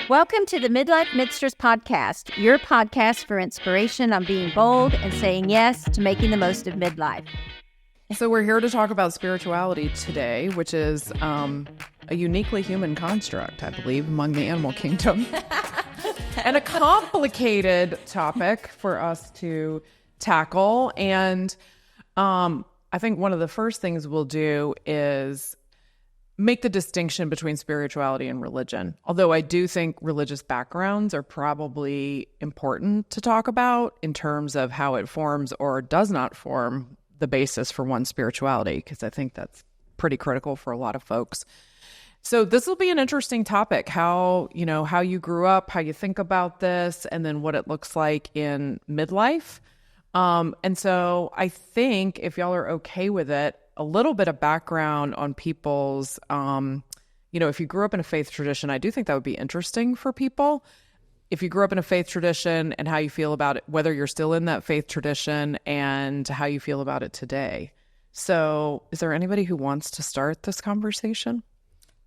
Welcome to the Midlife Midsters Podcast, your podcast for inspiration on being bold and saying yes to making the most of midlife. So we're here to talk about spirituality today, which is a uniquely human construct, I believe, among the animal kingdom. And a complicated topic for us to tackle. And I think one of the first things we'll do is make the distinction between spirituality and religion. Although I do think religious backgrounds are probably important to talk about in terms of how it forms or does not form the basis for one's spirituality, because I think that's pretty critical for a lot of folks. So this will be an interesting topic, how you grew up, how you think about this, and then what it looks like in midlife. And so I think if y'all are okay with it, a little bit of background on people's, if you grew up in a faith tradition, I do think that would be interesting for people. If you grew up in a faith tradition and how you feel about it, whether you're still in that faith tradition and how you feel about it today. So is there anybody who wants to start this conversation?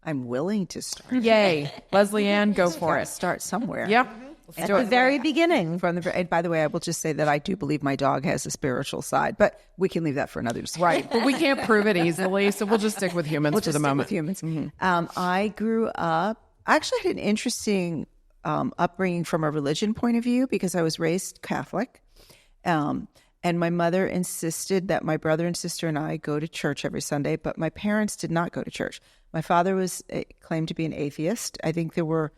I'm willing to start. Yay. Leslie Ann, go for it. Start somewhere. Yep. At the very beginning. And by the way, I will just say that I do believe my dog has a spiritual side, but we can leave that for another discussion. Right. But we can't prove it easily, so we'll just stick with humans for the moment. Mm-hmm. I grew up, I actually had an interesting upbringing from a religion point of view because I was raised Catholic. And my mother insisted that my brother and sister and I go to church every Sunday, but my parents did not go to church. My father claimed to be an atheist. I think there were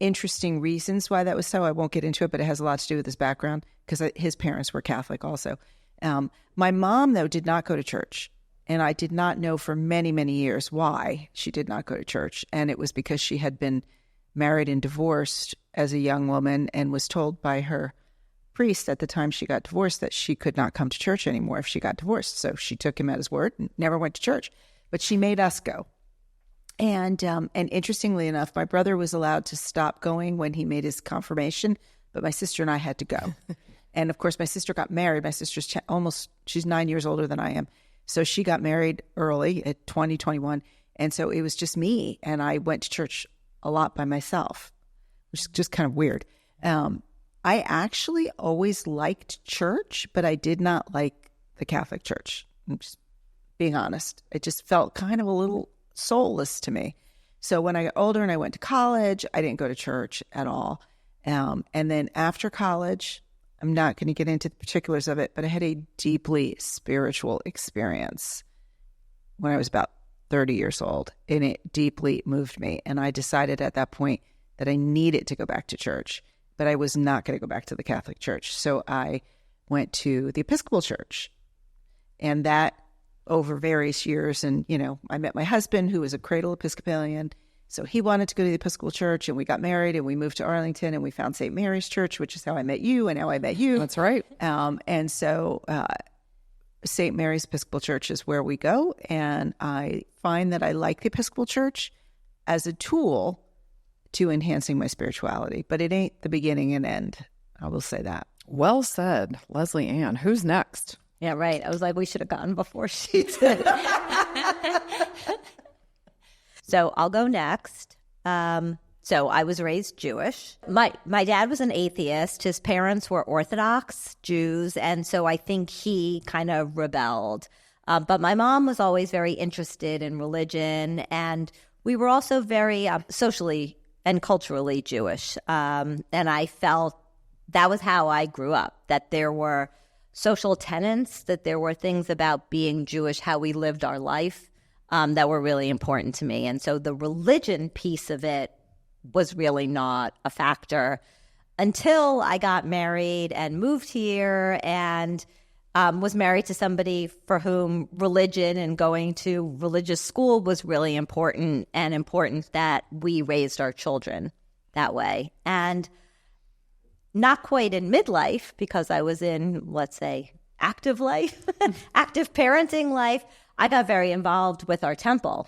interesting reasons why that was so. I won't get into it, but it has a lot to do with his background because his parents were Catholic also. My mom, though, did not go to church. And I did not know for many, many years why she did not go to church. And it was because she had been married and divorced as a young woman and was told by her priest at the time she got divorced that she could not come to church anymore if she got divorced. So she took him at his word and never went to church. But she made us go. And interestingly enough, my brother was allowed to stop going when he made his confirmation, but my sister and I had to go. And of course, my sister got married. My sister's she's 9 years older than I am. So she got married early at 20, 21. And so it was just me. And I went to church a lot by myself, which is just kind of weird. I actually always liked church, but I did not like the Catholic Church. I'm just being honest. It just felt kind of a little soulless to me. So when I got older and I went to college, I didn't go to church at all. And then after college, I'm not going to get into the particulars of it, but I had a deeply spiritual experience when I was about 30 years old, and it deeply moved me. And I decided at that point that I needed to go back to church, but I was not going to go back to the Catholic Church. So I went to the Episcopal Church, and that over various years. And, I met my husband, who was a cradle Episcopalian. So he wanted to go to the Episcopal Church, and we got married, and we moved to Arlington, and we found St. Mary's Church, which is how I met you, and how I met you. That's right. And so St. Mary's Episcopal Church is where we go. And I find that I like the Episcopal Church as a tool to enhancing my spirituality. But it ain't the beginning and end. I will say that. Well said, Leslie Ann. Who's next? Yeah, right. I was like, we should have gone before she did. So I'll go next. So I was raised Jewish. My dad was an atheist. His parents were Orthodox Jews, and so I think he kind of rebelled. But my mom was always very interested in religion, and we were also very socially and culturally Jewish. And I felt that was how I grew up, that there were social tenets, that there were things about being Jewish, how we lived our life, that were really important to me. And so the religion piece of it was really not a factor until I got married and moved here and was married to somebody for whom religion and going to religious school was really important, and important that we raised our children that way. And not quite in midlife, because I was in, let's say, active life, active parenting life. I got very involved with our temple,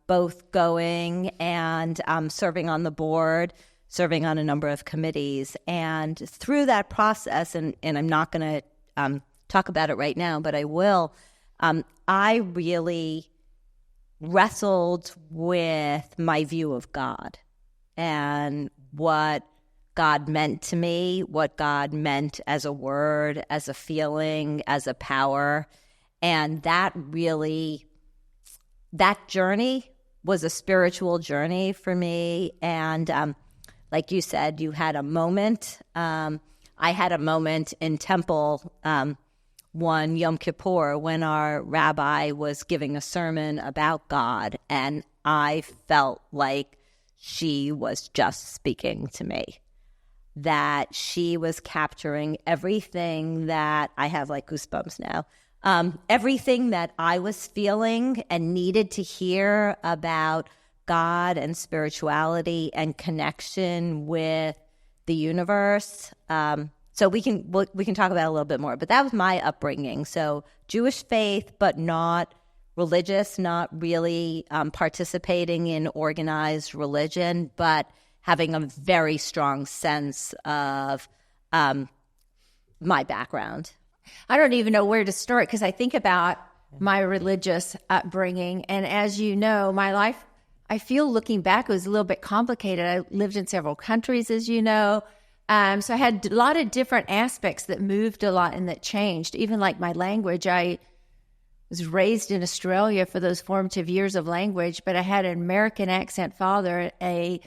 both going and serving on the board, serving on a number of committees. And through that process, and I'm not going to talk about it right now, but I will, I really wrestled with my view of God. and what God meant to me, what God meant as a word, as a feeling, as a power. And that journey was a spiritual journey for me. And like you said, you had a moment. I had a moment in temple one Yom Kippur when our rabbi was giving a sermon about God, and I felt like she was just speaking to me, that she was capturing everything that I have like goosebumps now, everything that I was feeling and needed to hear about God and spirituality and connection with the universe. So we can talk about it a little bit more, but that was my upbringing. So Jewish faith, but not religious, not really participating in organized religion, but having a very strong sense of my background. I don't even know where to start because I think about my religious upbringing. And as you know, my life, I feel looking back, it was a little bit complicated. I lived in several countries, as you know. So I had a lot of different aspects that moved a lot and that changed. Even like my language, I was raised in Australia for those formative years of language, but I had an American accent father, a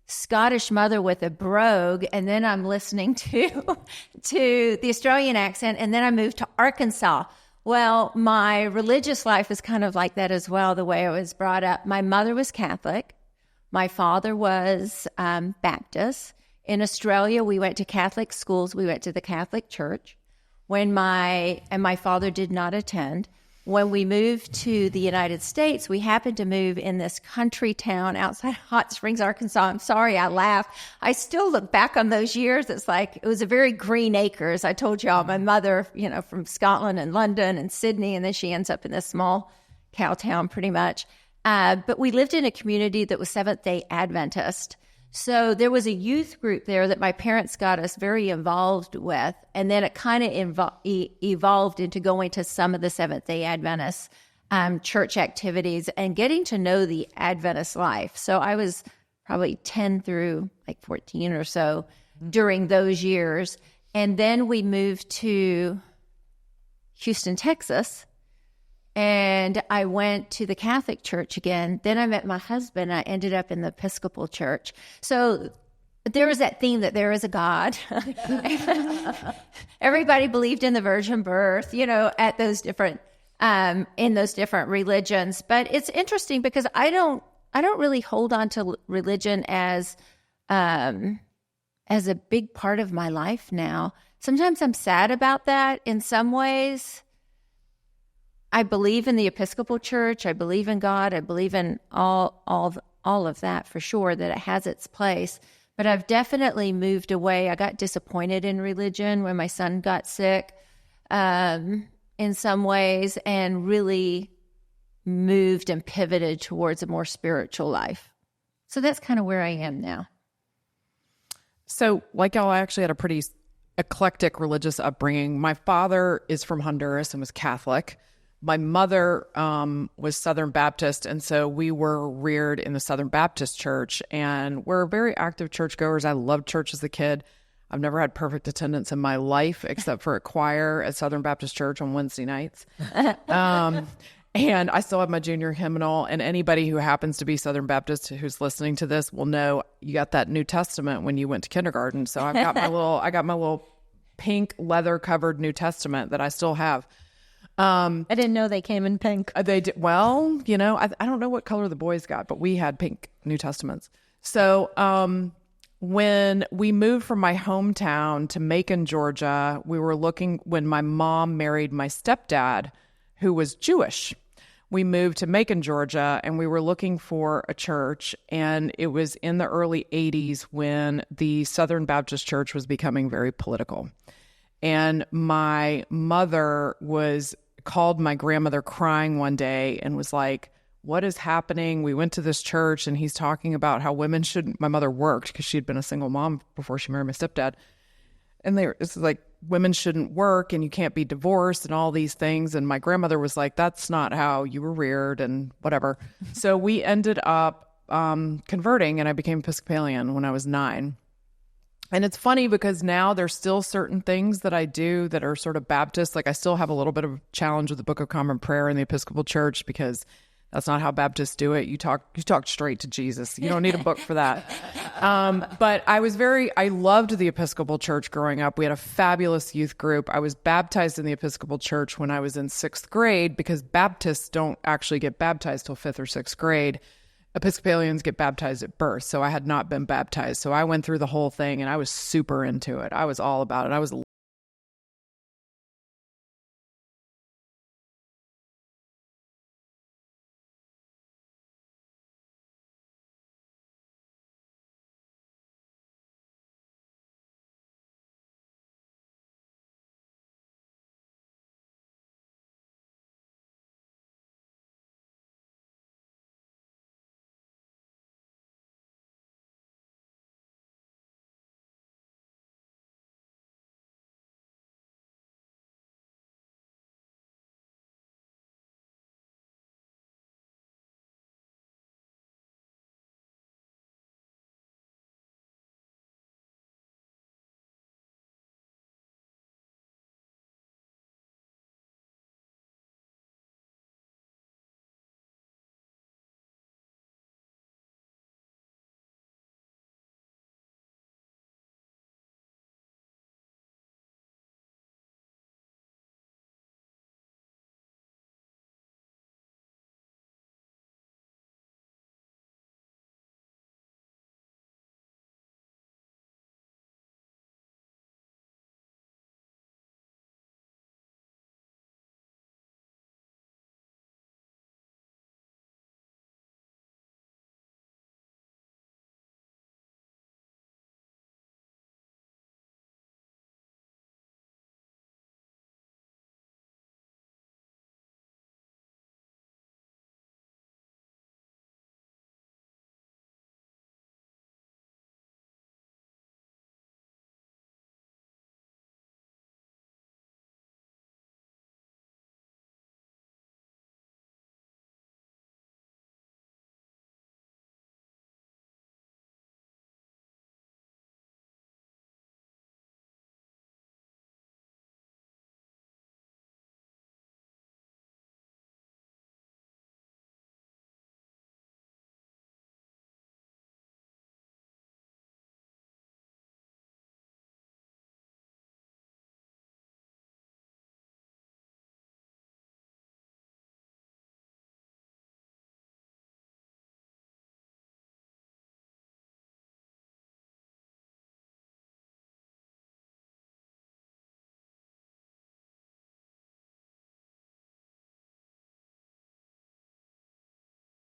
Scottish mother with a brogue, and then I'm listening to the Australian accent, and then I moved to Arkansas. Well, my religious life is kind of like that as well, the way I was brought up. My mother was Catholic. My father was Baptist. In Australia, we went to Catholic schools. We went to the Catholic Church. My father did not attend. When we moved to the United States, we happened to move in this country town outside Hot Springs, Arkansas. I'm sorry, I laugh. I still look back on those years. It's like, it was a very green acres. I told y'all, my mother, from Scotland and London and Sydney, and then she ends up in this small cow town pretty much. But we lived in a community that was Seventh-day Adventist. So there was a youth group there that my parents got us very involved with, and then it kind of evolved into going to some of the Seventh-day Adventist church activities and getting to know the Adventist life. So I was probably 10 through like 14 or so during those years. And then we moved to Houston, Texas, and I went to the Catholic Church again. Then I met my husband. I ended up in the Episcopal Church. So there was that theme that there is a God. Everybody believed in the virgin birth, at those different, in those different religions. But it's interesting because I don't really hold on to religion as a big part of my life now. Sometimes I'm sad about that in some ways. I believe in the Episcopal Church. I believe in God. I believe in all of that for sure, that it has its place. But I've definitely moved away. I got disappointed in religion when my son got sick in some ways, and really moved and pivoted towards a more spiritual life. So that's kind of where I am now. So like y'all, I actually had a pretty eclectic religious upbringing. My father is from Honduras and was Catholic. My mother was Southern Baptist, and so we were reared in the Southern Baptist Church, and we're very active churchgoers. I loved church as a kid. I've never had perfect attendance in my life except for a choir at Southern Baptist Church on Wednesday nights. And I still have my junior hymnal, and anybody who happens to be Southern Baptist who's listening to this will know you got that New Testament when you went to kindergarten. So I got my little pink leather covered New Testament that I still have. I didn't know they came in pink. They did. Well, I don't know what color the boys got, but we had pink New Testaments. So when we moved from my hometown to Macon, Georgia, we were looking, when my mom married my stepdad, who was Jewish. We moved to Macon, Georgia, and we were looking for a church. And it was in the early 80s when the Southern Baptist Church was becoming very political. And my mother called my grandmother crying one day and was like, what is happening? We went to this church and he's talking about how women shouldn't, my mother worked because she'd been a single mom before she married my stepdad. And it's like, women shouldn't work and you can't be divorced and all these things. And my grandmother was like, that's not how you were reared and whatever. So we ended up converting, and I became Episcopalian when I was 9. And it's funny because now there's still certain things that I do that are sort of Baptist. Like I still have a little bit of challenge with the Book of Common Prayer in the Episcopal Church because that's not how Baptists do it. You talk straight to Jesus. You don't need a book for that. But I loved the Episcopal Church growing up. We had a fabulous youth group. I was baptized in the Episcopal Church when I was in 6th grade because Baptists don't actually get baptized till 5th or 6th grade. Episcopalians get baptized at birth. So I had not been baptized. So I went through the whole thing and I was super into it. I was all about it. I was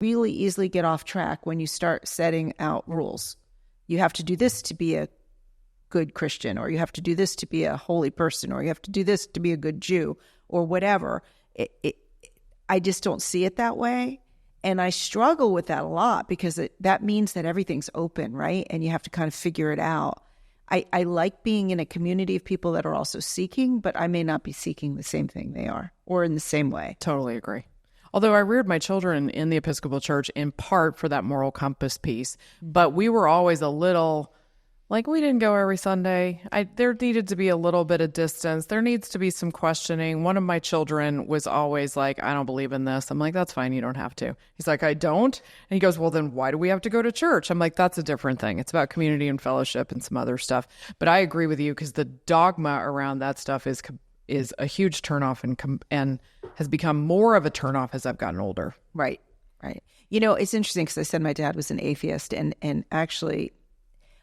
really easily get off track when you start setting out rules. You have to do this to be a good Christian, or you have to do this to be a holy person, or you have to do this to be a good Jew, or whatever. I just don't see it that way. And I struggle with that a lot because that means that everything's open, right? And you have to kind of figure it out. I like being in a community of people that are also seeking, but I may not be seeking the same thing they are or in the same way. Totally agree. Although I reared my children in the Episcopal Church in part for that moral compass piece, but we were always a little, like we didn't go every Sunday. There needed to be a little bit of distance. There needs to be some questioning. One of my children was always like, I don't believe in this. I'm like, that's fine. You don't have to. He's like, I don't. And he goes, well, then why do we have to go to church? I'm like, that's a different thing. It's about community and fellowship and some other stuff. But I agree with you because the dogma around that stuff is a huge turnoff and has become more of a turnoff as I've gotten older. Right. You know, it's interesting because I said my dad was an atheist, and actually,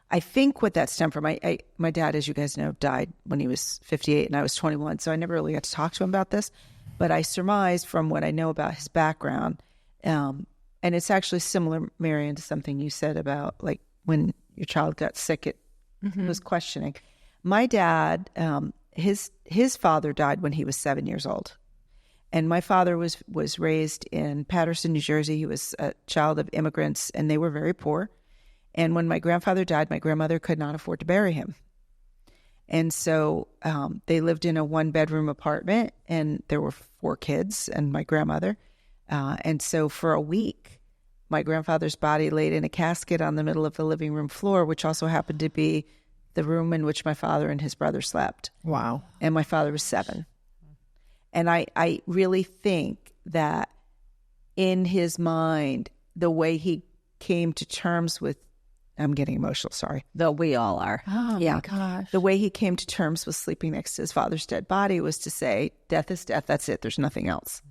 I think what that stemmed from, my dad, as you guys know, died when he was 58 and I was 21, so I never really got to talk to him about this, but I surmised from what I know about his background, and it's actually similar, Marian, to something you said about like when your child got sick, it was questioning. My dad, his father died when he was 7 years old. And my father was raised in Paterson, New Jersey. He was a child of immigrants, and they were very poor. And when my grandfather died, my grandmother could not afford to bury him. And so they lived in a one-bedroom apartment, and there were 4 kids and my grandmother. And so for a week, my grandfather's body laid in a casket on the middle of the living room floor, which also happened to be the room in which my father and his brother slept. Wow. And my father was 7. And I really think that in his mind, the way he came to terms with, I'm getting emotional, sorry. Though we all are. Oh, my gosh. The way he came to terms with sleeping next to his father's dead body was to say, death is death, that's it, there's nothing else.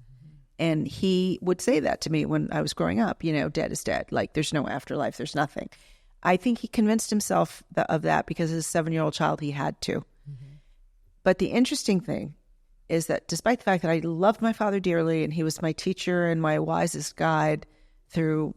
And he would say that to me when I was growing up, dead is dead. Like, there's no afterlife, there's nothing. I think he convinced himself of that because as a 7-year-old child, he had to. But the interesting thing is that despite the fact that I loved my father dearly and he was my teacher and my wisest guide through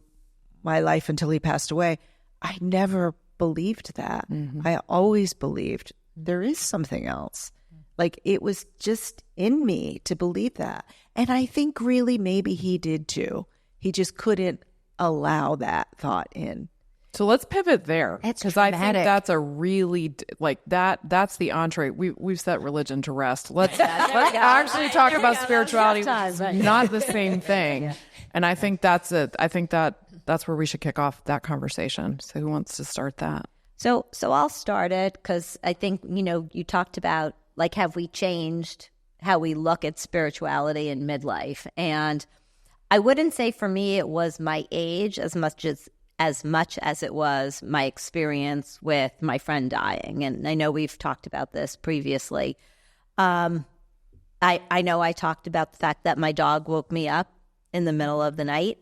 my life until he passed away, I never believed that. I always believed there is something else. Like, it was just in me to believe that. And I think really maybe he did too. He just couldn't allow that thought in. So let's pivot there, It's because I think dramatic. that's a really that's the entree. We've set religion to rest. Let's actually talk about spirituality, which is not the same thing. And I think that's it. I think that's where we should kick off that conversation. So who wants to start that? So I'll start it because I think, you talked about, like, have we changed how we look at spirituality in midlife? And I wouldn't say for me it was my age as much as it was my experience with my friend dying. And I know we've talked about this previously. I know I talked about the fact that my dog woke me up in the middle of the night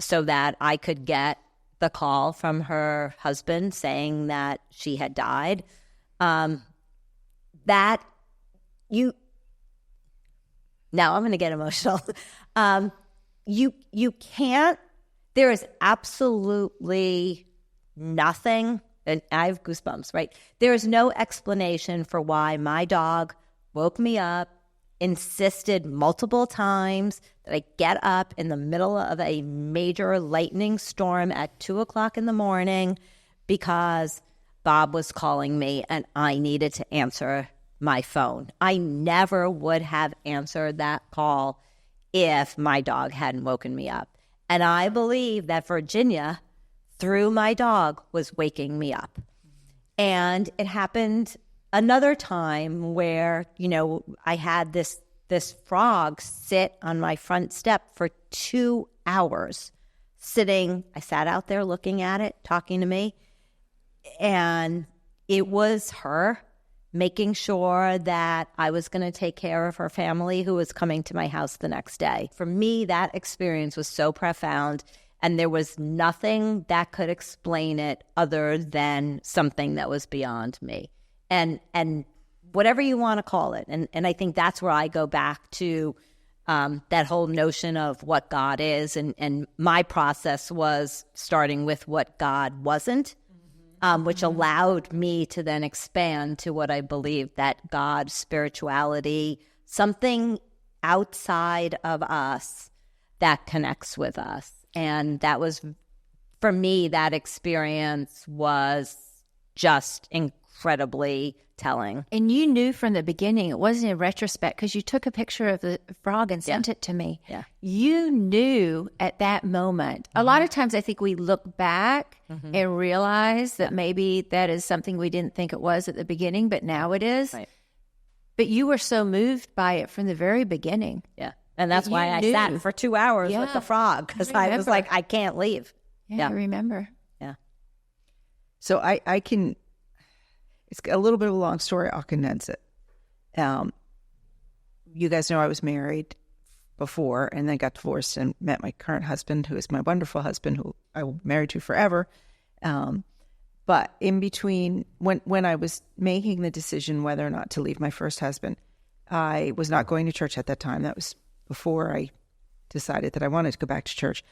so that I could get the call from her husband saying that she had died. Now I'm going to get emotional. You can't, there is absolutely nothing, and I have goosebumps, right? There is no explanation for why my dog woke me up, insisted multiple times that I get up in the middle of a major lightning storm at 2:00 in the morning because Bob was calling me and I needed to answer my phone. I never would have answered that call if my dog hadn't woken me up. And I believe that Virginia, through my dog, was waking me up. And it happened another time where, I had this frog sit on my front step for 2 hours sitting. I sat out there looking at it, talking to me. And it was her making sure that I was going to take care of her family who was coming to my house the next day. For me, that experience was so profound, and there was nothing that could explain it other than something that was beyond me. And whatever you want to call it. And I think that's where I go back to that whole notion of what God is. And my process was starting with what God wasn't. Which allowed me to then expand to what I believe that God, spirituality, something outside of us that connects with us. And that was, for me, that experience was just incredibly telling. And you knew from the beginning, it wasn't in retrospect, because you took a picture of the frog and sent it to me. Yeah. You knew at that moment. A lot of times I think we look back and realize that maybe that is something we didn't think it was at the beginning, but now it is. Right. But you were so moved by it from the very beginning. Yeah. And that's You why I knew. sat for 2 hours with Yeah. the frog, because I was Remember. like, I can't leave. Yeah, I remember. Yeah. So I can, it's a little bit of a long story. I'll condense it. You guys know I was married before and then got divorced and met my current husband, who is my wonderful husband, who I will be married to forever. But in between, when I was making the decision whether or not to leave my first husband, I was not going to church at that time. That was before I decided that I wanted to go back to church.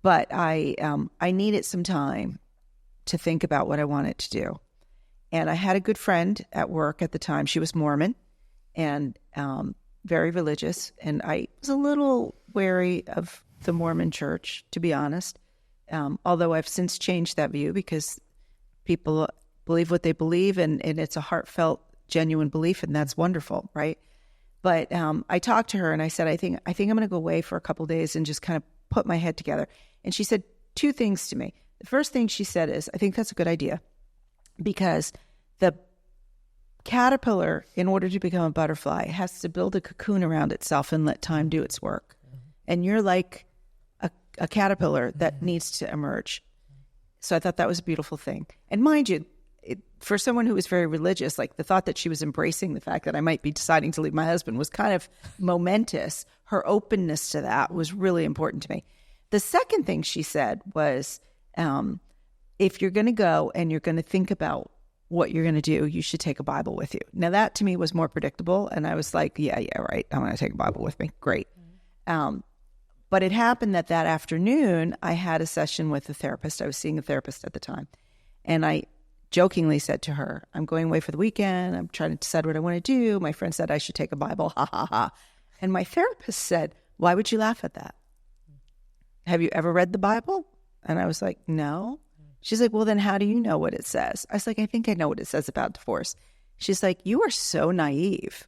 But I needed some time to think about what I wanted to do. And I had a good friend at work at the time. She was Mormon and very religious. And I was a little wary of the Mormon church, to be honest, although I've since changed that view because people believe what they believe, and it's a heartfelt, genuine belief, and that's wonderful, right? But I talked to her and I said, I think I'm going to go away for a couple of days and just kind of put my head together. And she said two things to me. The first thing she said is, I think that's a good idea, because the caterpillar, in order to become a butterfly, has to build a cocoon around itself and let time do its work. And you're like a caterpillar that needs to emerge. So I thought that was a beautiful thing. And mind you, for someone who was very religious, like the thought that she was embracing the fact that I might be deciding to leave my husband was kind of momentous. Her openness to that was really important to me. The second thing she said was, if you're going to go and you're going to think about what you're going to do, you should take a Bible with you. Now, that to me was more predictable. And I was like, yeah, right. I'm going to take a Bible with me. Great. But it happened that afternoon, I had a session with a therapist. I was seeing a therapist at the time. And I jokingly said to her, I'm going away for the weekend. I'm trying to decide what I want to do. My friend said I should take a Bible. Ha, ha, ha. And my therapist said, why would you laugh at that? Have you ever read the Bible? And I was like, no. She's like, well, then how do you know what it says? I was like, I think I know what it says about divorce. She's like, you are so naive.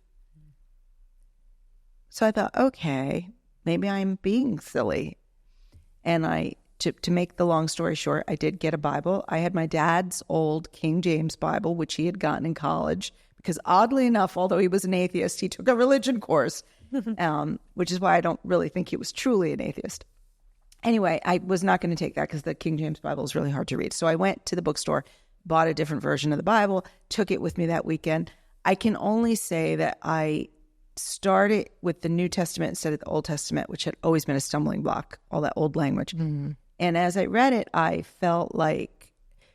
So I thought, okay, maybe I'm being silly. And to make the long story short, I did get a Bible. I had my dad's old King James Bible, which he had gotten in college, because oddly enough, although he was an atheist, he took a religion course, which is why I don't really think he was truly an atheist. Anyway, I was not going to take that because the King James Bible is really hard to read. So I went to the bookstore, bought a different version of the Bible, took it with me that weekend. I can only say that I started with the New Testament instead of the Old Testament, which had always been a stumbling block, all that old language. Mm-hmm. And as I read it, I felt like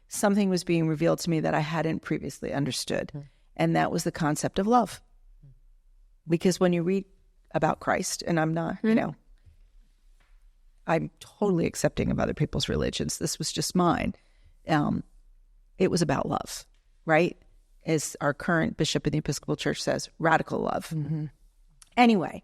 something was being revealed to me that I hadn't previously understood. Mm-hmm. And that was the concept of love. Because when you read about Christ, and I'm not, I'm totally accepting of other people's religions. This was just mine. It was about love, right? As our current bishop in the Episcopal Church says, radical love. Mm-hmm. Anyway,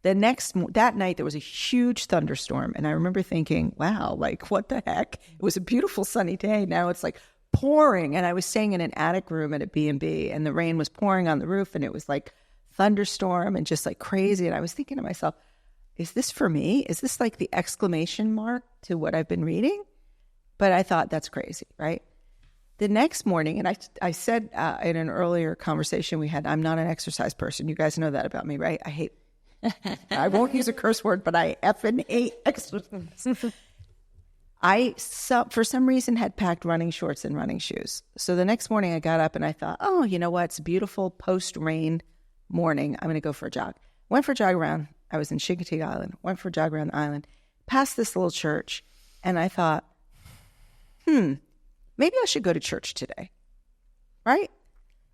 that night there was a huge thunderstorm. And I remember thinking, wow, like what the heck? It was a beautiful sunny day. Now it's like pouring. And I was staying in an attic room at a B&B, and the rain was pouring on the roof, and it was like thunderstorm and just like crazy. And I was thinking to myself, is this for me? Is this like the exclamation mark to what I've been reading? But I thought, that's crazy, right? The next morning, and I said in an earlier conversation we had, I'm not an exercise person. You guys know that about me, right? I won't use a curse word, but I effing hate exercise. I, for some reason, had packed running shorts and running shoes. So the next morning I got up and I thought, oh, you know what? It's a beautiful post-rain morning. I'm going to go for a jog. Went for a jog around. I was in Chincoteague Island. Went for a jog around the island. Passed this little church. And I thought, maybe I should go to church today. Right?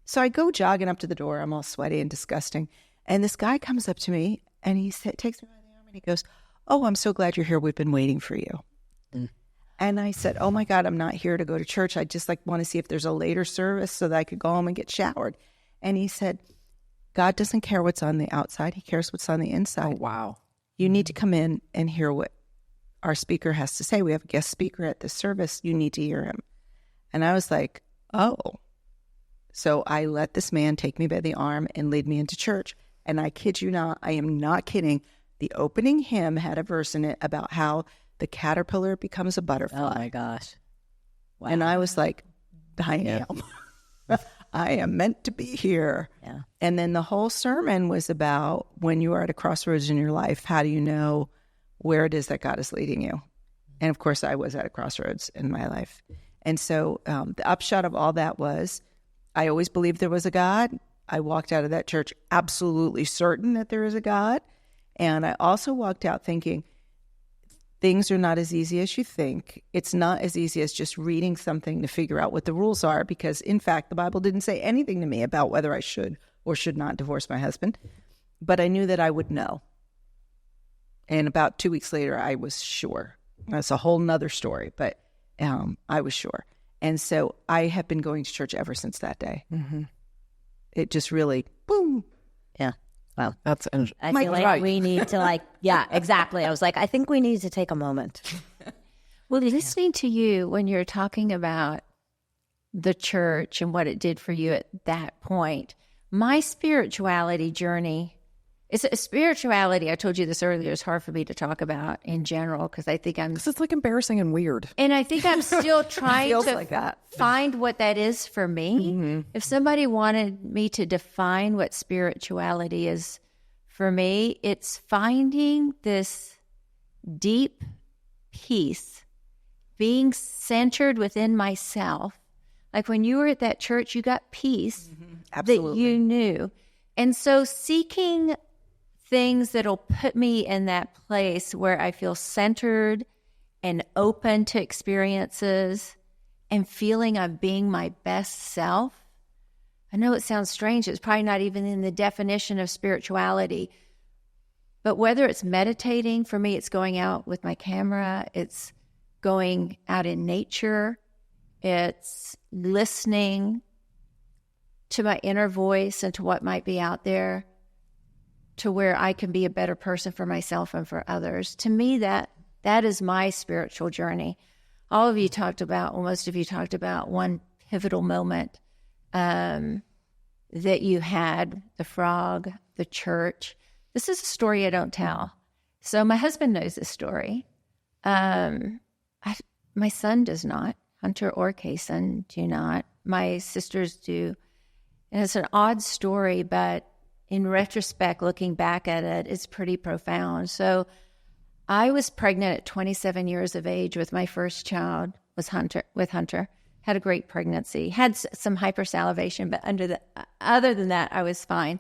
So I go jogging up to the door. I'm all sweaty and disgusting. And this guy comes up to me and he takes me by the arm and he goes, oh, I'm so glad you're here. We've been waiting for you. Mm. And I said, oh my God, I'm not here to go to church. I just want to see if there's a later service so that I could go home and get showered. And he said, God doesn't care what's on the outside. He cares what's on the inside. Oh, wow. You need to come in and hear what our speaker has to say. We have a guest speaker at this service. You need to hear him. And I was like, oh. So I let this man take me by the arm and lead me into church. And I kid you not, I am not kidding. The opening hymn had a verse in it about how the caterpillar becomes a butterfly. Oh my gosh. Wow. And I was like, I am. I am meant to be here. Yeah. And then the whole sermon was about when you are at a crossroads in your life, how do you know where it is that God is leading you? And of course, I was at a crossroads in my life. And so the upshot of all that was, I always believed there was a God. I walked out of that church absolutely certain that there is a God. And I also walked out thinking, things are not as easy as you think. It's not as easy as just reading something to figure out what the rules are, because in fact, the Bible didn't say anything to me about whether I should or should not divorce my husband. But I knew that I would know. And about 2 weeks later, I was sure. That's a whole nother story, but I was sure. And so I have been going to church ever since that day. Mm-hmm. It just really, boom. Yeah. Well, I feel like we need to yeah, exactly. I was like, I think we need to take a moment. Well, listening to you when you're talking about the church and what it did for you at that point, my spirituality journey It's a spirituality. I told you this earlier. It's hard for me to talk about in general because I think Because it's like embarrassing and weird. and I think I'm still trying Feels to like that. find what that is for me. If somebody wanted me to define what spirituality is for me, it's finding this deep peace, being centered within myself. Like when you were at that church, you got peace Absolutely. that you knew. And so seeking things that'll put me in that place where I feel centered and open to experiences and feeling I'm being my best self. I know it sounds strange. It's probably not even in the definition of spirituality. But whether it's meditating, for me, it's going out with my camera. It's going out in nature. It's listening to my inner voice and to what might be out there, to where I can be a better person for myself and for others. To me, that is my spiritual journey. All of you talked about, well, most of you talked about one pivotal moment that you had, the frog, the church. This is a story I don't tell. So my husband knows this story. My son does not. Hunter or Kaysen do not. My sisters do. And it's an odd story, but in retrospect, looking back at it, it's pretty profound. So I was pregnant at 27 years of age with my first child, with Hunter. Had a great pregnancy. Had some hypersalivation, but other than that, I was fine.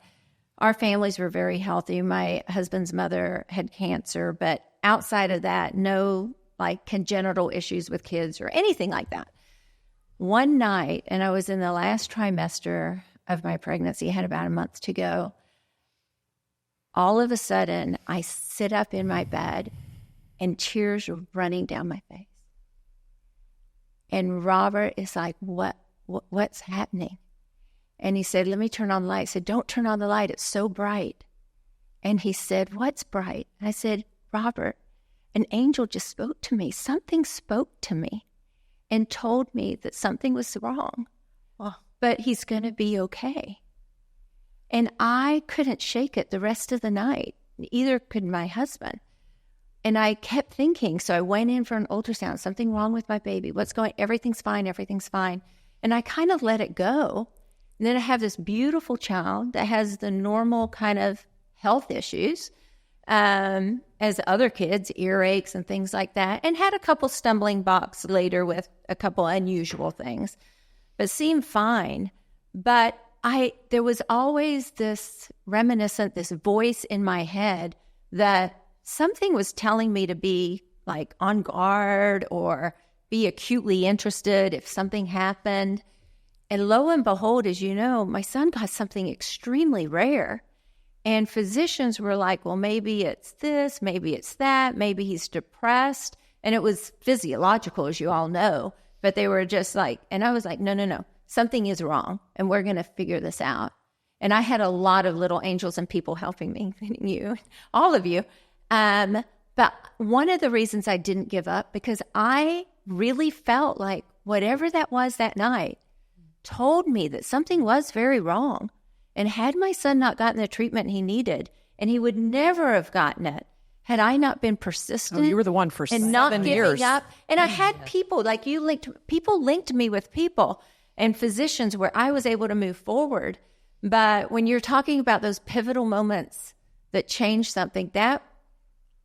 Our families were very healthy. My husband's mother had cancer, but outside of that, no like congenital issues with kids or anything like that. One night, and I was in the last trimester of my pregnancy, I had about a month to go. All of a sudden, I sit up in my bed and tears are running down my face. And Robert is like, what's happening? And he said, let me turn on the light. I said, don't turn on the light. It's so bright. And he said, what's bright? I said, Robert, an angel just spoke to me. Something spoke to me and told me that something was wrong, but he's going to be okay. And I couldn't shake it the rest of the night. Either could my husband. And I kept thinking, so I went in for an ultrasound, something wrong with my baby. Everything's fine, everything's fine. And I kind of let it go. And then I have this beautiful child that has the normal kind of health issues, as other kids, earaches and things like that, and had a couple stumbling blocks later with a couple unusual things, but seemed fine. But there was always this this voice in my head that something was telling me to be like on guard or be acutely interested if something happened. And lo and behold, as you know, my son got something extremely rare. And physicians were like, well, maybe it's this, maybe it's that, maybe he's depressed. And it was physiological, as you all know. But they were just like, and I was like, no, something is wrong. And we're going to figure this out. And I had a lot of little angels and people helping me, including you, all of you. But one of the reasons I didn't give up, because I really felt like whatever that was that night told me that something was very wrong. And had my son not gotten the treatment he needed, and he would never have gotten it, had I not been persistent. Oh, you were the one for and 7 not giving years. up. And I had people like you linked me with people and physicians where I was able to move forward. But when you're talking about those pivotal moments that change something, that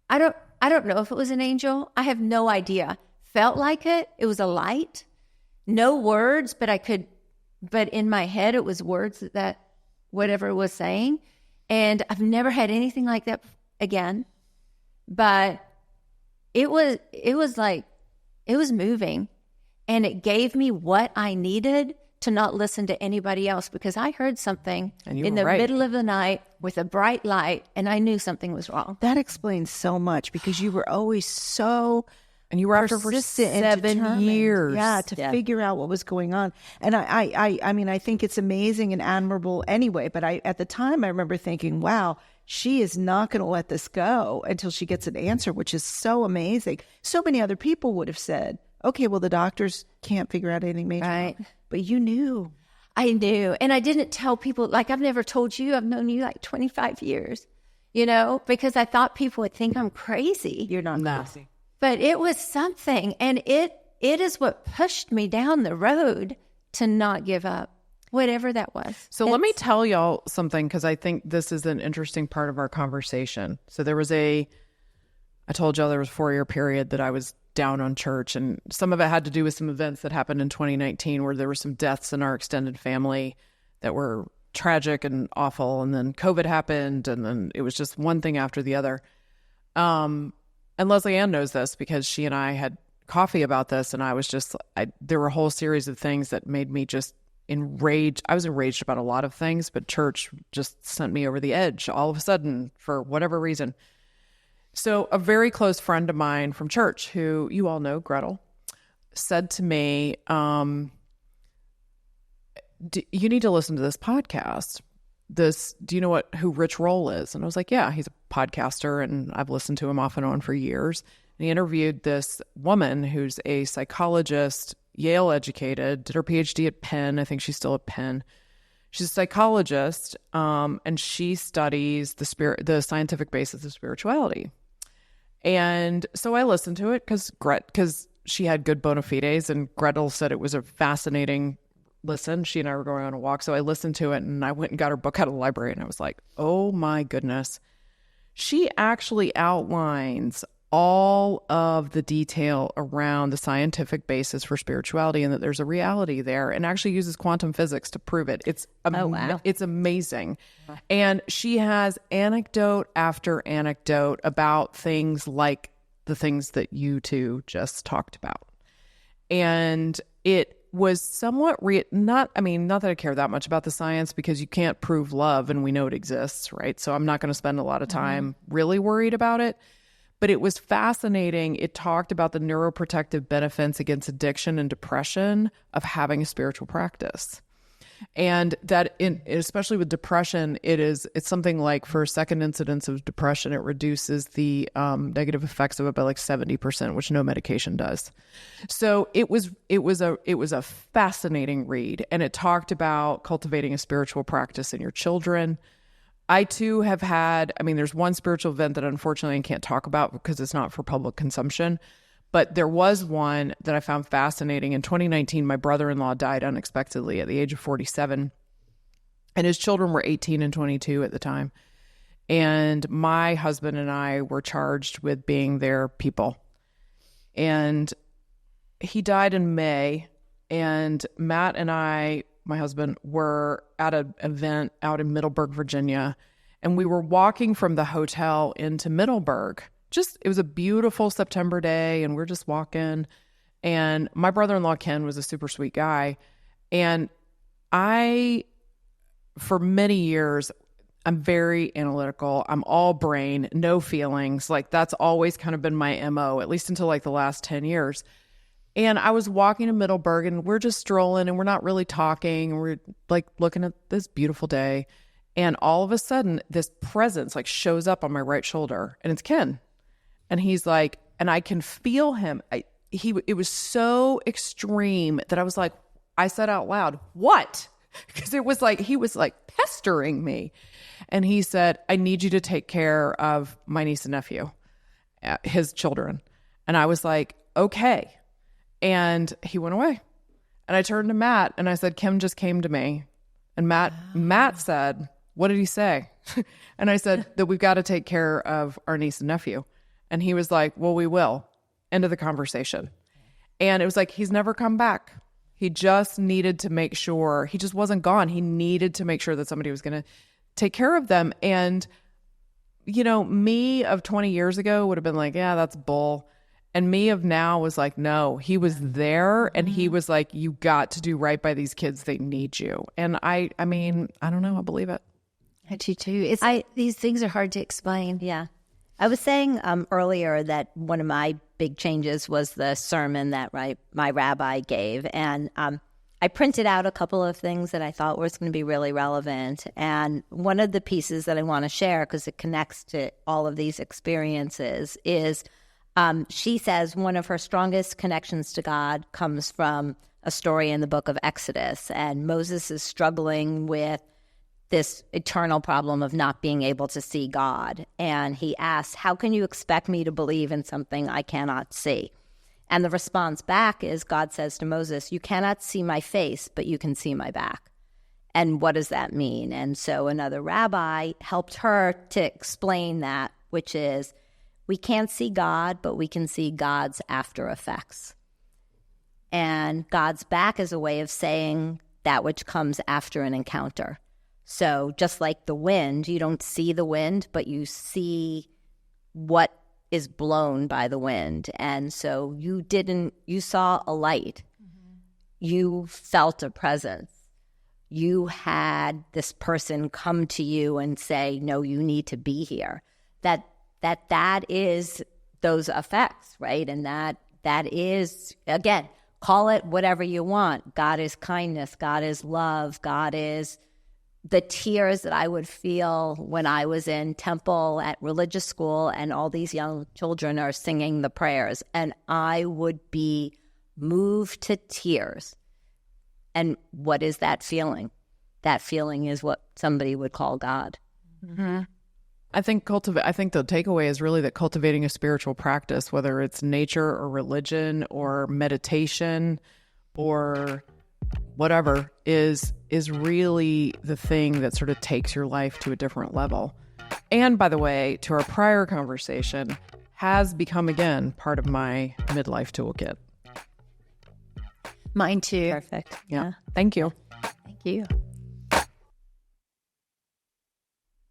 I don't know if it was an angel. I have no idea. Felt like it. It was a light. No words, but in my head it was words that whatever it was saying. And I've never had anything like that again. But it was moving, and it gave me what I needed to not listen to anybody else, because I heard something in the middle of the night with a bright light, and I knew something was wrong. That explains so much, because you were always so And you were after for persistent and 7 determined, years. to figure out what was going on. And I mean, I think it's amazing and admirable anyway. But at the time, I remember thinking, wow, she is not going to let this go until she gets an answer, which is so amazing. So many other people would have said, okay, well, the doctors can't figure out anything major. Right. But you knew. I knew. And I didn't tell people, like I've never told you, I've known you like 25 years. because I thought people would think I'm crazy. You're not crazy. But it was something, and it is what pushed me down the road to not give up, whatever that was. So let me tell y'all something, because I think this is an interesting part of our conversation. So I told y'all there was a 4-year period that I was down on church, and some of it had to do with some events that happened in 2019 where there were some deaths in our extended family that were tragic and awful. And then COVID happened, and then it was just one thing after the other. And Leslie Ann knows this because she and I had coffee about this, and I was just, there were a whole series of things that made me just enraged. I was enraged about a lot of things, but church just sent me over the edge all of a sudden for whatever reason. So a very close friend of mine from church, who you all know, Gretel, said to me, you need to listen to this podcast. Do you know who Rich Roll is? And I was like, yeah, he's a podcaster, and I've listened to him off and on for years. And he interviewed this woman who's a psychologist, Yale educated, did her PhD at Penn. I think she's still at Penn. She's a psychologist, and she studies the scientific basis of spirituality. And so I listened to it because she had good bona fides, and Gretel said it was a fascinating listen. She and I were going on a walk, so I listened to it, and I went and got her book out of the library, and I was like, oh my goodness. She actually outlines all of the detail around the scientific basis for spirituality, and that there's a reality there, and actually uses quantum physics to prove it. It's amazing. And she has anecdote after anecdote about things like the things that you two just talked about. And it was somewhat not that I care that much about the science, because you can't prove love and we know it exists, right? So I'm not going to spend a lot of time really worried about it. But it was fascinating. It talked about the neuroprotective benefits against addiction and depression of having a spiritual practice. And that, especially with depression, it's something like, for a second incidence of depression, it reduces the negative effects of it by like 70%, which no medication does. So it was a fascinating read, and it talked about cultivating a spiritual practice in your children. I too have had, there's one spiritual event that unfortunately I can't talk about because it's not for public consumption, but there was one that I found fascinating. In 2019, my brother-in-law died unexpectedly at the age of 47, and his children were 18 and 22 at the time. And my husband and I were charged with being their people. And he died in May, and Matt and I, my husband, were at an event out in Middleburg, Virginia, and we were walking from the hotel into Middleburg. It was a beautiful September day, and we're just walking, and my brother-in-law, Ken, was a super sweet guy. And for many years, I'm very analytical. I'm all brain, no feelings. Like, that's always kind of been my MO, at least until like the last 10 years. And I was walking to Middleburg, and we're just strolling, and we're not really talking. We're like looking at this beautiful day. And all of a sudden, this presence like shows up on my right shoulder, and it's Ken. And he's like, and I can feel him. It was so extreme that I was like, I said out loud, what? Because it was like, he was like pestering me. And he said, I need you to take care of my niece and nephew, his children. And I was like, okay. And he went away. And I turned to Matt and I said, Kim just came to me. And Matt said, what did he say? And I said that we've got to take care of our niece and nephew. And he was like, well, we will. End of the conversation. And it was like, he's never come back. He just needed to make sure, he just wasn't gone. He needed to make sure that somebody was going to take care of them. And, me of 20 years ago would have been like, yeah, that's bull. And me of now was like, no, he was there, and he was like, you got to do right by these kids. They need you. And I don't know. I believe it. I do too. These things are hard to explain. Yeah. I was saying earlier that one of my big changes was the sermon that my rabbi gave. And I printed out a couple of things that I thought was going to be really relevant. And one of the pieces that I want to share, because it connects to all of these experiences, is she says one of her strongest connections to God comes from a story in the book of Exodus. And Moses is struggling with this eternal problem of not being able to see God. And he asks, how can you expect me to believe in something I cannot see? And the response back is, God says to Moses, you cannot see my face, but you can see my back. And what does that mean? And so another rabbi helped her to explain that, which is, we can't see God, but we can see God's after effects. And God's back is a way of saying that which comes after an encounter. So just like the wind, you don't see the wind, but you see what is blown by the wind. And so you saw a light. Mm-hmm. You felt a presence. You had this person come to you and say, no, you need to be here. That is those effects, right? And that is, again, call it whatever you want. God is kindness. God is love. God is the tears that I would feel when I was in temple at religious school and all these young children are singing the prayers. And I would be moved to tears. And what is that feeling? That feeling is what somebody would call God. Mm-hmm. I think the takeaway is really that cultivating a spiritual practice, whether it's nature or religion or meditation or whatever, is really the thing that sort of takes your life to a different level. And by the way, to our prior conversation, has become again part of my midlife toolkit. Mine too. Perfect. Yeah. Thank you. Thank you.